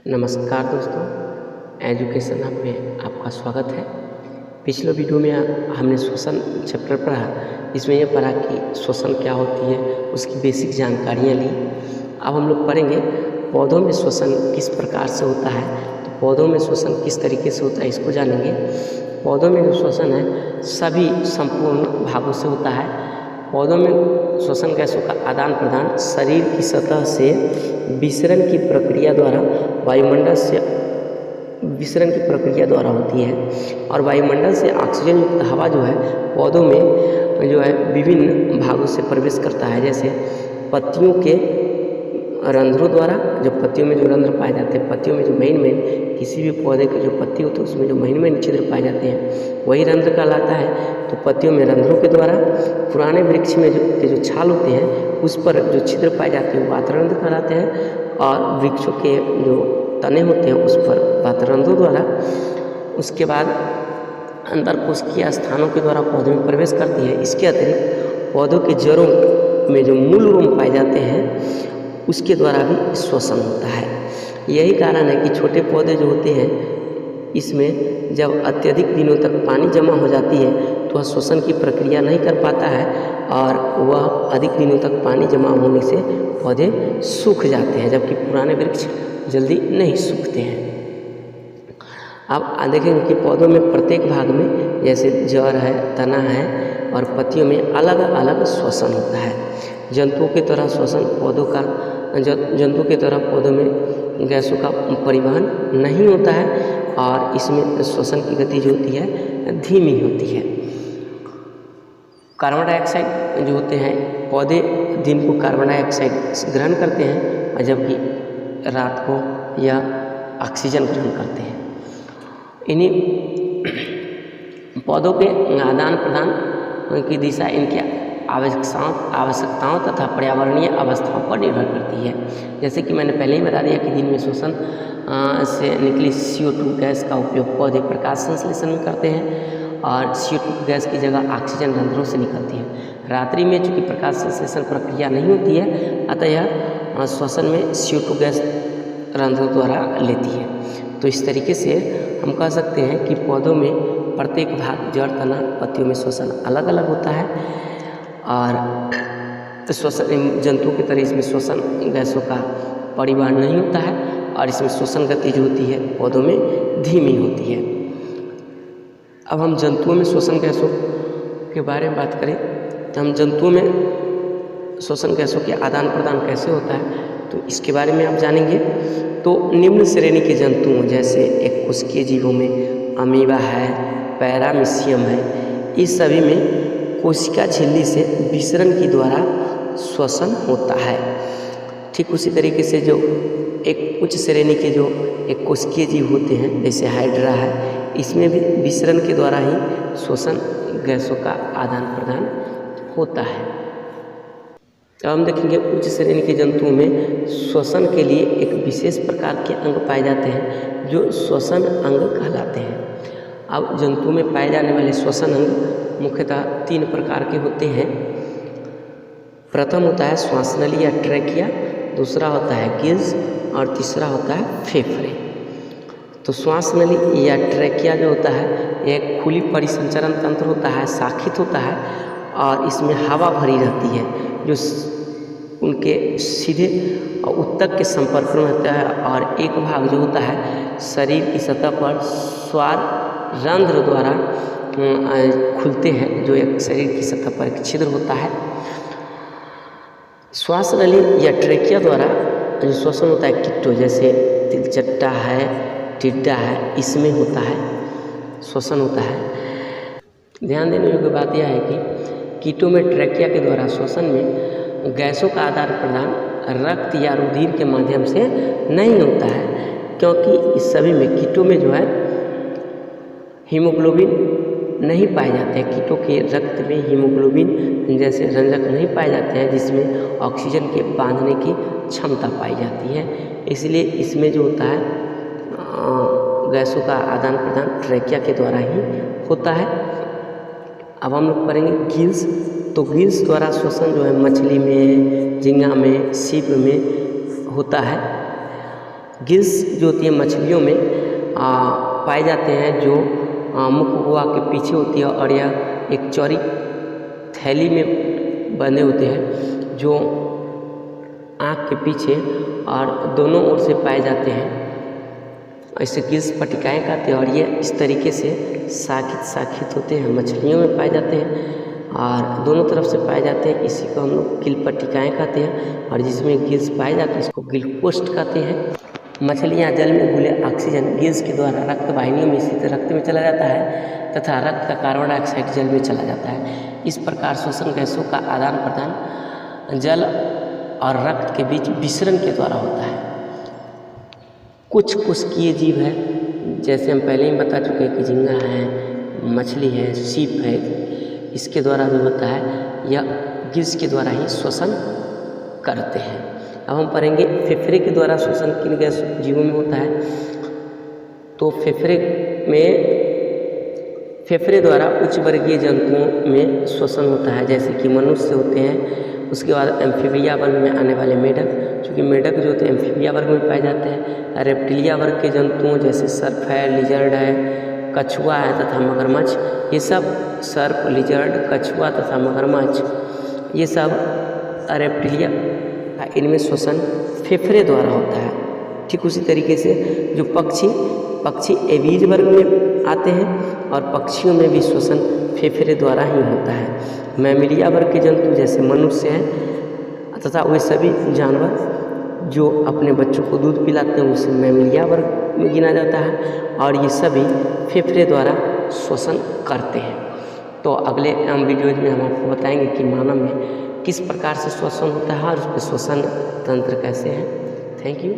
नमस्कार दोस्तों, education hub में आपका स्वागत है। पिछले वीडियो में हमने श्वसन चैप्टर पढ़ा। इसमें यह पढ़ा कि श्वसन क्या होती है, उसकी बेसिक जानकारियाँ ली। अब हम लोग पढ़ेंगे पौधों में श्वसन किस प्रकार से होता है। तो पौधों में श्वसन किस तरीके से होता है इसको जानेंगे। पौधों में जो श्वसन है सभी संपूर्ण भागों से होता है। पौधों में श्वसन गैसों का आदान प्रदान शरीर की सतह से विसरण की प्रक्रिया द्वारा वायुमंडल से विसरण की प्रक्रिया द्वारा होती है और वायुमंडल से ऑक्सीजन युक्त हवा जो है पौधों में जो है विभिन्न भागों से प्रवेश करता है। जैसे पत्तियों के रंध्रों द्वारा, जो पत्तियों में जो रंध्र पाए जाते हैं, पत्तियों में जो मेन किसी भी पौधे की जो पत्ती होती है उसमें जो मेन छिद्र पाए जाते हैं वही रंध्र कहलाता है। तो पत्तियों में रंध्रों के द्वारा पुराने वृक्ष में जो छाल होते हैं उस पर जो छिद्र पाए जाते हैं वो वातरंध्र कहलाते हैं और वृक्षों के जो तने होते हैं उस पर वातरंध्रों द्वारा उसके बाद अंतर कोशिकीय स्थानों के द्वारा पौधे में प्रवेश करती है। इसके अतिरिक्त पौधों के जड़ों में जो मूल रोम पाए जाते हैं उसके द्वारा भी श्वसन होता है। यही कारण है कि छोटे पौधे जो होते हैं इसमें जब अत्यधिक दिनों तक पानी जमा हो जाती है तो वह श्वसन की प्रक्रिया नहीं कर पाता है और वह अधिक दिनों तक पानी जमा होने से पौधे सूख जाते हैं, जबकि पुराने वृक्ष जल्दी नहीं सूखते हैं। अब देखेंगे कि पौधों में प्रत्येक भाग में जैसे जड़ है, तना है और पत्तियों में अलग अलग श्वसन होता है। जंतुओं की तरह श्वसन पौधों का जंतुओं की तरह पौधों में गैसों का परिवहन नहीं होता है और इसमें श्वसन की गति जो होती है धीमी होती है। कार्बन डाइऑक्साइड जो होते हैं पौधे दिन को कार्बन डाइऑक्साइड ग्रहण करते हैं और जबकि रात को या ऑक्सीजन ग्रहण करते हैं। इन्हीं पौधों के आदान प्रदान की दिशा इनके आवश्यकताओं तथा पर्यावरणीय अवस्थाओं पर निर्भर करती है। जैसे कि मैंने पहले ही बता दिया कि दिन में श्वसन से निकली CO2 गैस का उपयोग पौधे प्रकाश संश्लेषण में करते हैं और CO2 गैस की जगह ऑक्सीजन रंध्रों से निकलती है। रात्रि में चूँकि प्रकाश संश्लेषण प्रक्रिया नहीं होती है अतः यह श्वसन में CO2 गैस रंध्रों द्वारा लेती है। तो इस तरीके से हम कह सकते हैं कि पौधों में प्रत्येक भाग जड़, तना, पत्तियों में श्वसन अलग अलग होता है और श्वसन जंतुओं की तरह इसमें श्वसन गैसों का परिवहन नहीं होता है और इसमें श्वसन गति जो होती है पौधों में धीमी होती है। अब हम जंतुओं में श्वसन गैसों के बारे में बात करें तो हम जंतुओं में श्वसन गैसों के आदान प्रदान कैसे होता है तो इसके बारे में आप जानेंगे। तो निम्न श्रेणी के जंतुओं जैसे एक कोशिकीय जीवों में अमीबा है, पैरामीशियम है, इस सभी में कोशिका झिल्ली से विसरण के द्वारा श्वसन होता है। ठीक उसी तरीके से जो एक उच्च श्रेणी के जो एक कोशिकीय जीव होते हैं जैसे हाइड्रा है, इसमें भी विसरण के द्वारा ही श्वसन गैसों का आदान प्रदान होता है। अब हम देखेंगे उच्च श्रेणी के जंतुओं में श्वसन के लिए एक विशेष प्रकार के अंग पाए जाते हैं जो श्वसन अंग कहलाते हैं। अब जंतुओं में पाए जाने वाले श्वसन अंग मुख्यतः 3 प्रकार के होते हैं। प्रथम होता है श्वासनली या ट्रैकिया, दूसरा होता है गिल्स और तीसरा होता है फेफड़े। तो श्वासनली या ट्रैकिया जो होता है एक खुली परिसंचरण तंत्र होता है, शाखित होता है और इसमें हवा भरी रहती है जो उनके सीधे उत्तक के संपर्क में होता है और एक भाग जो होता है शरीर की सतह पर स्वार रंध्र द्वारा खुलते हैं जो एक शरीर की सतह पर एक छिद्र होता है। श्वासनली या ट्रैकिया द्वारा जो श्वसन होता है कीटों जैसे तिलचट्टा है, टिड्डा है, इसमें होता है श्वसन होता है। ध्यान देने योग्य बात यह है कि कीटों में ट्रैकिया के द्वारा श्वसन में गैसों का आदान प्रदान रक्त या रुधिर के माध्यम से नहीं होता है, क्योंकि इस सभी में कीटों में जो है हीमोग्लोबिन नहीं पाए जाते हैं। कीटों के रक्त में हीमोग्लोबिन जैसे रंजक नहीं पाए जाते हैं जिसमें ऑक्सीजन के बांधने की क्षमता पाई जाती है। इसलिए इसमें जो होता है गैसों का आदान प्रदान ट्रैकिया के द्वारा ही होता है। अब हम लोग पढ़ेंगे गिल्स। तो गिल्स द्वारा श्वसन जो है मछली में, झींगा में, सीप में होता है। गिल्स जो होती है मछलियों में पाए जाते हैं, जो मुख गुहा के पीछे होती है और यह एक चौड़ी थैली में बंधे होते हैं जो आँख के पीछे और दोनों ओर से पाए जाते हैं। ऐसे गिल्स पट्टिकाएँ कहते हैं और ये इस तरीके से शाखित होते हैं, मछलियों में पाए जाते हैं और दोनों तरफ से पाए जाते हैं। इसी को हम लोग गिल पट्टिकाएँ कहते हैं और जिसमें गिल्स पाए जाते हैं इसको गिल पोस्ट कहते हैं। मछलियाँ जल में घुले ऑक्सीजन गिल्स के द्वारा रक्त वाहिनियों में स्थित रक्त में चला जाता है तथा रक्त का कार्बन डाइऑक्साइड जल में चला जाता है। इस प्रकार श्वसन गैसों का आदान प्रदान जल और रक्त के बीच विसरण के द्वारा होता है। कुछ कोशिकीय जीव है, जैसे हम पहले ही बता चुके हैं कि झींगा है, मछली है, सीप है, इसके द्वारा जो होता है यह गिल्स के द्वारा ही श्वसन करते हैं। अब हम पढ़ेंगे फेफड़े के द्वारा श्वसन किन गैस जीवों में होता है। तो फेफड़े द्वारा उच्च वर्गीय जंतुओं में श्वसन होता है, जैसे कि मनुष्य होते हैं। उसके बाद एम्फीबिया वर्ग में आने वाले मेढक, चूँकि मेढक जो होते हैं एम्फीबिया वर्ग में पाए जाते हैं। रेप्टिलिया वर्ग के जंतुओं जैसे सर्प है, लिजर्ड है, कछुआ है तथा मगरमच्छ, ये सब सर्प, लिजर्ड, कछुआ तथा मगरमच्छ ये सब रेप्टिलिया, इनमें श्वसन फेफड़े द्वारा होता है। ठीक उसी तरीके से जो पक्षी एवीज वर्ग में आते हैं और पक्षियों में भी श्वसन फेफड़े द्वारा ही होता है। मैमिलिया वर्ग के जंतु जैसे मनुष्य हैं तथा वे सभी जानवर जो अपने बच्चों को दूध पिलाते हैं उसे मैमिलिया वर्ग में गिना जाता है और ये सभी फेफड़े द्वारा श्वसन करते हैं। तो अगले वीडियोज में हम आपको बताएंगे कि मानव में किस प्रकार से श्वसन होता है और उसके श्वसन तंत्र कैसे हैं। Thank you.